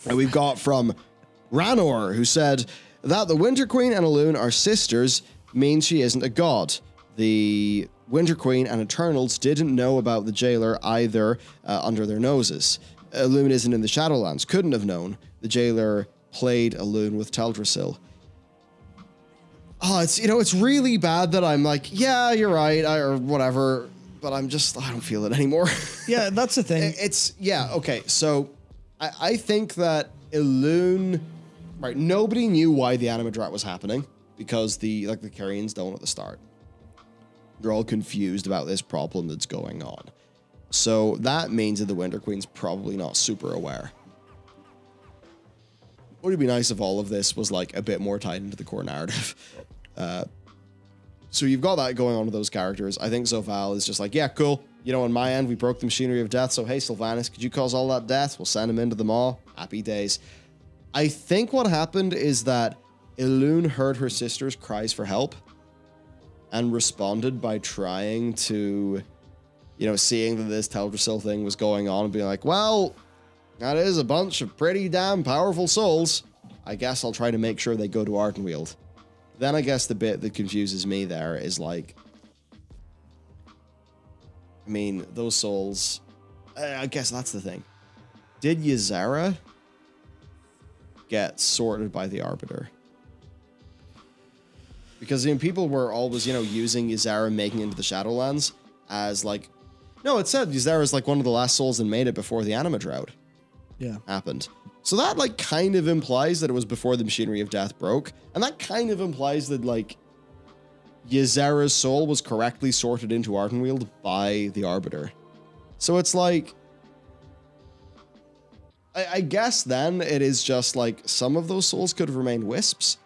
And we've got from Ranor, who said that the Winter Queen and Elune are sisters means she isn't a god. The Winter Queen and Eternals didn't know about the Jailer either under their noses. Elune isn't in the Shadowlands, couldn't have known. The Jailer played Elune with Teldrassil. Oh, it's really bad that I'm like, yeah, you're right, or whatever, but I don't feel it anymore. Yeah, that's the thing. Okay, so I think that Elune, right, nobody knew why the Animadrat was happening because the Carians don't at the start. They're all confused about this problem that's going on. So that means that the Winter Queen's probably not super aware. What would be nice if all of this was like a bit more tied into the core narrative. So you've got that going on with those characters. I think Zoval is just like, yeah, cool. You know, on my end, we broke the machinery of death. So, hey, Sylvanas, could you cause all that death? We'll send him into the maw. Happy days. I think what happened is that Elune heard her sister's cries for help and responded by trying to, seeing that this Teldrassil thing was going on and being like, well, that is a bunch of pretty damn powerful souls. I guess I'll try to make sure they go to Ardenweald. Then I guess the bit that confuses me there is like, I mean, those souls, I guess that's the thing. Did Ysera get sorted by the Arbiter? Because people were always, using Ysera making into the Shadowlands as like, no, it said Ysera is like one of the last souls that made it before the Anima Drought happened. So that like kind of implies that it was before the Machinery of Death broke. And that kind of implies that like Ysera's soul was correctly sorted into Ardenweald by the Arbiter. So it's like, I guess then it is just like some of those souls could have remained wisps.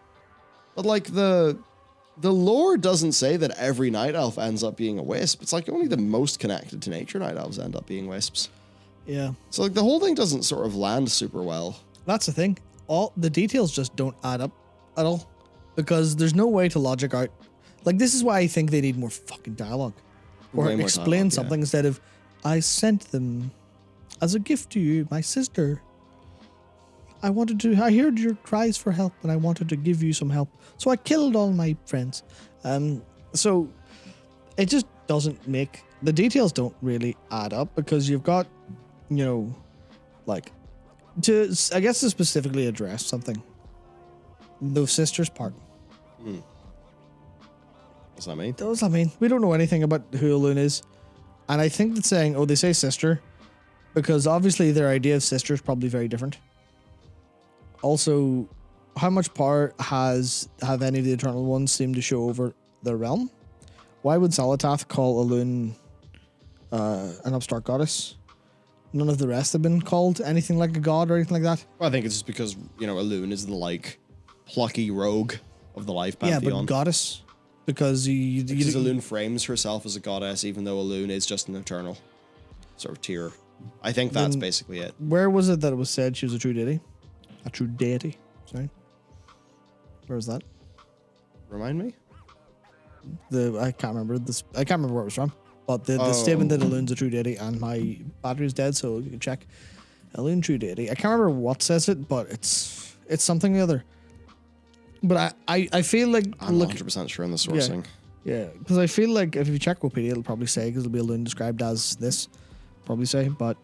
But like the lore doesn't say that every night elf ends up being a wisp. It's like only the most connected to nature night elves end up being wisps. Yeah. So like the whole thing doesn't sort of land super well. That's the thing. All the details just don't add up at all because there's no way to logic out. Like this is why I think they need more fucking dialogue or explain something instead of I sent them as a gift to you, my sister. I heard your cries for help and I wanted to give you some help. So I killed all my friends. So it just doesn't make the details don't really add up because you've got, like to specifically address something. The sisters part. What's that mean? What does that mean? We don't know anything about who Elune is. And I think that saying, they say sister, because obviously their idea of sister is probably very different. Also, how much power have any of the Eternal Ones seemed to show over their realm? Why would Xal'atath call Elune an upstart goddess? None of the rest have been called anything like a god or anything like that. Well, I think it's just because, Elune is the like plucky rogue of the life pantheon. Yeah, but goddess. Because Elune frames herself as a goddess, even though Elune is just an eternal sort of tier. I think that's basically it. Where was it that it was said she was a true deity? A true deity. Sorry. Where was that? Remind me? I can't remember this. I can't remember where it was from. But the statement that Elune's a true deity and my battery's dead, so you can check. Elune true deity. I can't remember what says it, but it's something or other. But I feel like I'm not 100% sure on the sourcing. Yeah, because I feel like if you check Wikipedia, it'll probably say because it'll be Elune described as this. Probably say, but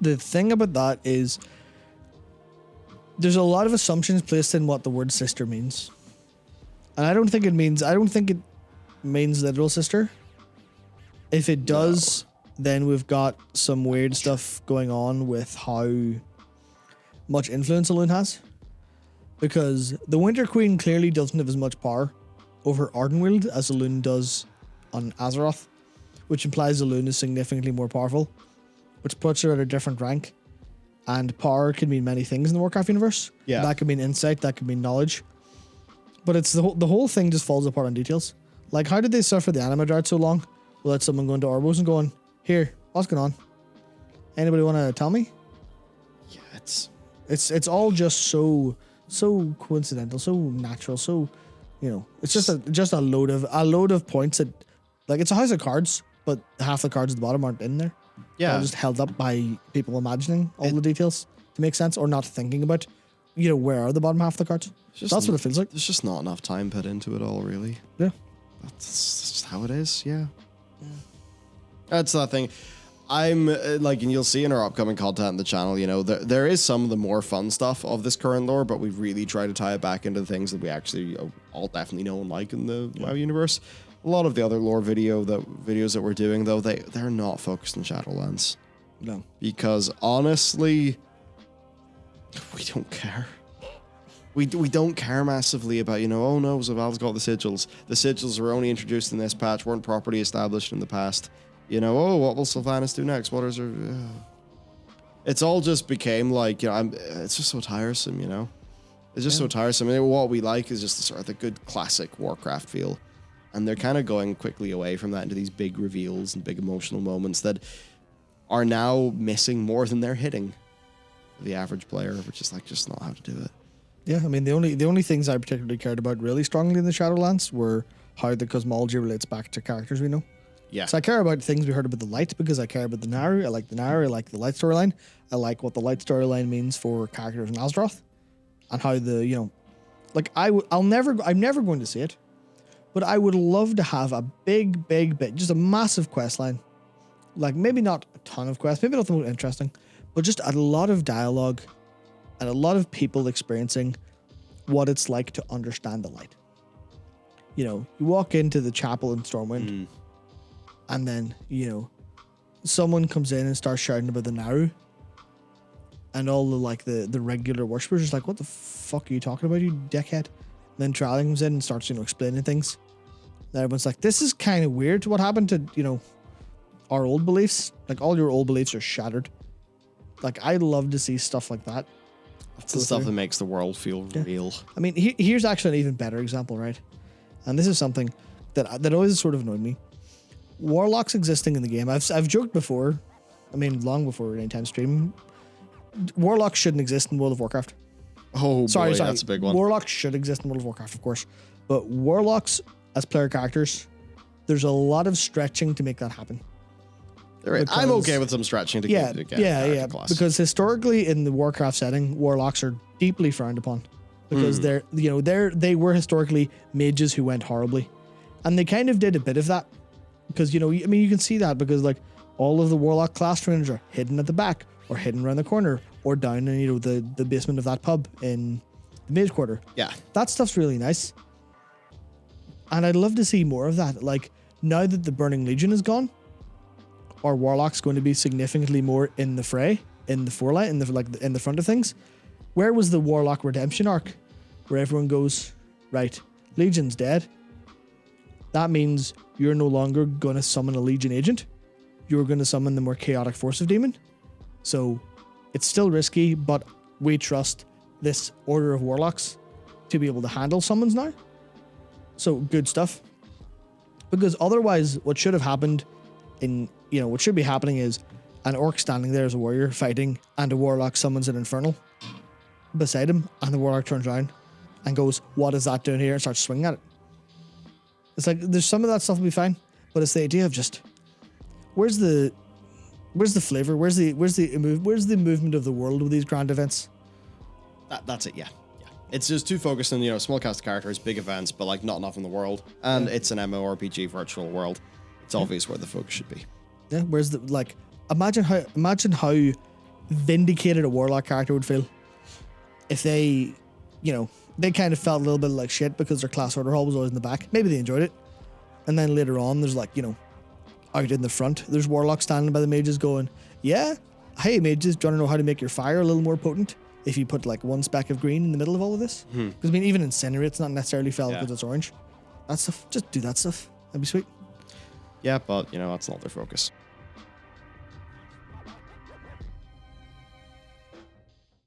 the thing about that is there's a lot of assumptions placed in what the word sister means. And I don't think it means literal sister. If it does, then we've got some weird stuff going on with how much influence Elune has. Because the Winter Queen clearly doesn't have as much power over Ardenweald as Elune does on Azeroth, which implies Elune is significantly more powerful, which puts her at a different rank. And power can mean many things in the Warcraft universe. Yeah. That could mean insight, that could mean knowledge. But it's the whole thing just falls apart on details. Like, how did they suffer the Anima Drought so long without someone going to Orbos and going, here, what's going on? Anybody want to tell me? Yeah, it's all just so coincidental, so natural, so it's just a load of points that, like, it's a house of cards, but half the cards at the bottom aren't in there. Yeah, they're just held up by people imagining all the details. to make sense, or not thinking about, you know, where are the bottom half of the cards. That's what it feels like. There's just not enough time put into it all, really. Yeah. That's just how it is, yeah. That's that thing. I'm like, and you'll see in our upcoming content on the channel, you know, there is some of the more fun stuff of this current lore, but we've really tried to tie it back into the things that we actually all definitely know and like in the WoW universe. A lot of the other lore videos that we're doing, though, they're not focused on Shadowlands. No. Because honestly, we don't care. We don't care massively about, you know, oh no, Zoval's got the sigils. The sigils were only introduced in this patch, weren't properly established in the past. You know, oh, what will Sylvanas do next? What is her... It's all just became like, you know, it's just so tiresome, you know? It's just so tiresome. I mean, what we like is just the sort of the good classic Warcraft feel. And they're kind of going quickly away from that into these big reveals and big emotional moments that are now missing more than they're hitting the average player, which is like just not how to do it. Yeah, I mean, the only things I particularly cared about really strongly in the Shadowlands were how the cosmology relates back to characters we know. Yeah. So I care about things we heard about the light because I care about the Naru. I like the Naru. I like the light storyline. I like what the light storyline means for characters in Azeroth, and how the, you know, like I'm never going to see it, but I would love to have a big bit, just a massive quest line, like maybe not a ton of quests, maybe not the most interesting, but just a lot of dialogue and a lot of people experiencing what it's like to understand the light. You know, you walk into the chapel in Stormwind. And then, you know, someone comes in and starts shouting about the Naru. And all the regular worshippers are just like, what the fuck are you talking about, you dickhead? And then Tralling comes in and starts, you know, explaining things. And everyone's like, this is kind of weird. What happened to, you know, our old beliefs? Like, all your old beliefs are shattered. Like, I'd love to see stuff like that. That's the stuff that makes the world feel real. I mean, here's actually an even better example, right? And this is something that always sort of annoyed me. Warlocks existing in the game. I've joked before, I mean, long before Anytime Stream, Warlocks shouldn't exist in World of Warcraft. Oh, sorry, that's a big one. Warlocks should exist in World of Warcraft, of course. But Warlocks as player characters, there's a lot of stretching to make that happen. I'm okay with some stretching to get class. Because historically in the Warcraft setting, Warlocks are deeply frowned upon. Because they were historically mages who went horribly. And they kind of did a bit of that. Because, you know, I mean, you can see that because, like, all of the Warlock class trainers are hidden at the back or hidden around the corner or down in, you know, the basement of that pub in the mage quarter. Yeah. That stuff's really nice. And I'd love to see more of that. Like, now that the Burning Legion is gone, are Warlocks going to be significantly more in the fray, in the forelight, in the front of things? Where was the Warlock redemption arc? Where everyone goes, right, Legion's dead. That means you're no longer going to summon a Legion agent. You're going to summon the more chaotic Force of Demon. So it's still risky, but we trust this order of Warlocks to be able to handle summons now. So good stuff. Because otherwise, what should have happened what should be happening is an Orc standing there as a warrior fighting, and a Warlock summons an Infernal beside him, and the Warlock turns around and goes, what is that doing here? And starts swinging at it. It's like, there's some of that stuff will be fine, but it's the idea of just, where's the flavor? Where's the movement of the world with these grand events? That's it, yeah. It's just too focused on, you know, small cast of characters, big events, but like not enough in the world. And it's an MMORPG virtual world. It's obvious where the focus should be. Yeah, where's the, like, imagine how vindicated a Warlock character would feel if they, you know, they kind of felt a little bit like shit because their class order hall was always in the back. Maybe they enjoyed it. And then later on, there's like, you know, out in the front, there's Warlocks standing by the mages going, yeah, hey mages, do you want to know how to make your fire a little more potent? If you put like one speck of green in the middle of all of this? Because I mean, even Incinerate's not necessarily fell because it's orange. That stuff, just do that stuff. That'd be sweet. Yeah, but, you know, that's not their focus.